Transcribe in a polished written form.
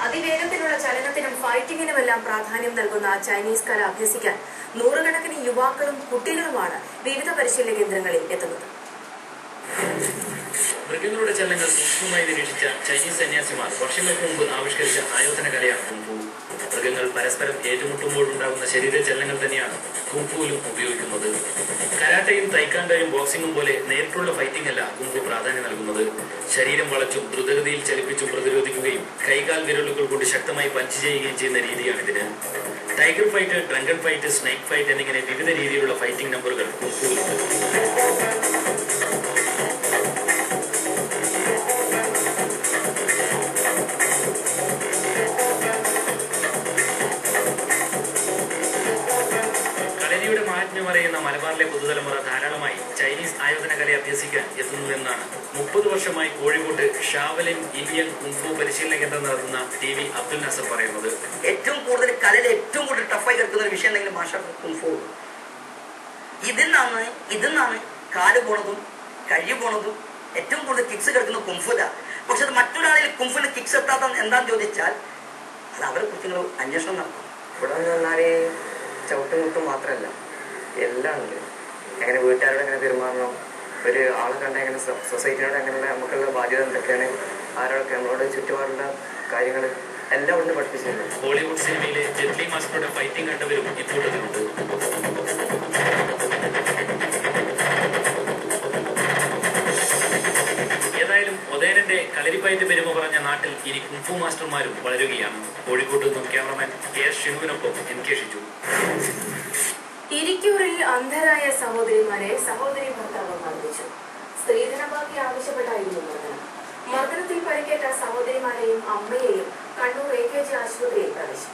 അതിവേഗത്തിലുള്ള ചലനത്തിനും ഫൈറ്റിങ്ങിനുമെല്ലാം പ്രാധാന്യം നൽകുന്ന ചൈനീസ് കല അഭ്യസിക്കാൻ നൂറുകണക്കിന് യുവാക്കളും കുട്ടികളുമാണ് വിവിധ പരിശീലന കേന്ദ്രങ്ങളിൽ എത്തുന്നത്. മൃഗങ്ങളുടെ ചലനങ്ങൾ സൂക്ഷ്മമായി നിരീക്ഷിച്ച ചൈനീസ് സന്യാസിമാർ വർഷങ്ങൾക്ക് മുമ്പ് ആവിഷ്കരിച്ച ആയോധന കലയാണ് കുംഫു. മൃഗങ്ങൾ പരസ്പരം ഏറ്റുമുട്ടുമ്പോഴുണ്ടാകുന്ന ശരീരചലനങ്ങൾ തന്നെയാണ് കുംഫുവിലും ഉപയോഗിക്കുന്നത്. കരാട്ടയും തൈക്കാൻഡോയും ബോക്സിംഗും പോലെ നേരിട്ടുള്ള ഫൈറ്റിംഗ് അല്ല കുംഫു പ്രാധാന്യം നൽകുന്നത്. ശരീരം വളച്ചും ദ്രുതഗതിയിൽ ചലിപ്പിച്ചും പ്രതിരോധിക്കുകയും കൈകാൽ വിരലുകൾ കൊണ്ട് ശക്തമായി പഞ്ച് ചെയ്യുകയും ചെയ്യുന്ന രീതിയാണിതിന്. Tiger fight, drunken fight, snake fight എന്നിങ്ങനെ വിവിധ രീതിയിലുള്ള ഫൈറ്റിംഗ് നമ്പറുകൾ കുംഫുവിലുണ്ട്. യുടെ മാഹാത്മ്യം അറിയുന്ന മലബാറിലെ പുതുതലമുറ ധാരാളമായി ചൈനീസ് ആയോധന കല അഭ്യസിക്കാൻ എത്തുന്നുവെന്നാണ് 30 വർഷമായി കോഴിക്കോട്ട് ഷാവലിൻ ഇന്ത്യൻ കുംഫു പരിശീലന കേന്ദ്രം നടത്തുന്ന TV അബ്ദുൽ നാസർ പറയുന്നത്. ഏറ്റവും കൂടുതൽ കലയിൽ ഏറ്റവും കൂടുതൽ ടഫായി കിടക്കുന്ന ഒരു വിഷയം ഉണ്ടെങ്കിൽ മാഷ കുംഫു. ഇതിന്നാണ് കാല് പോണതും കഴി പോണതും ഏറ്റവും കൂടുതൽ കിക്സ് കിടക്കുന്ന കുംഫുല. പക്ഷെ അത് മറ്റൊരാളിൽ കുംഫുവിന് കിക്സ് എത്താത്ത എന്താന്ന് ചോദിച്ചാൽ അത് അവരെ കുറിച്ച് നിങ്ങൾ അന്വേഷണം നടത്തും. ഇവിടെ എന്ന് പറഞ്ഞാൽ ചവിട്ടും മുട്ടും മാത്രമല്ല, എല്ലാം ഉണ്ട്. എങ്ങനെ വീട്ടുകാരോട് എങ്ങനെ പെരുമാറണം, ഒരു ആളെ കണ്ട എങ്ങനെ, സൊസൈറ്റിയോട് എങ്ങനെയുള്ള നമുക്കുള്ള ബാധ്യത എന്തൊക്കെയാണ്, ആരോടൊക്കെ നമ്മളോട് ചുറ്റുപാടുള്ള കാര്യങ്ങൾ എല്ലാം ഇവിടെ പഠിപ്പിച്ചിട്ടുണ്ട്. ബോളിവുഡ് സിനിമയിലെ ജെറ്റ്ലി മാസ്റ്ററുടെ ഫൈറ്റിംഗ് കണ്ടവരും ഇക്കൂട്ടത്തിലുണ്ട്. ഏതായാലും ഒതേനന്റെ കളരിപ്പയറ്റ് പെരുമ പറഞ്ഞ നാട്ടിൽ ഇനി കുംഫു മാസ്റ്റർമാരും വളരുകയാണ്. കോഴിക്കോട്ട് നിന്നും ക്യാമറമാൻ KS ഷിനുവിനൊപ്പം NK ഷിജു. ഇരിക്കൂറിൽ അന്ധരായ സഹോദരിമാരെ സഹോദരി ഭർത്താവ് മർദ്ദിച്ചു. സ്ത്രീധനബാക്കി ആവശ്യപ്പെട്ടായിരുന്നു മർദ്ദനം. മർദ്ദനത്തിൽ പരിക്കേറ്റ സഹോദരിമാരെയും അമ്മയെയും കണ്ണൂർ AKG ആശുപത്രിയിൽ പ്രവേശിച്ചു.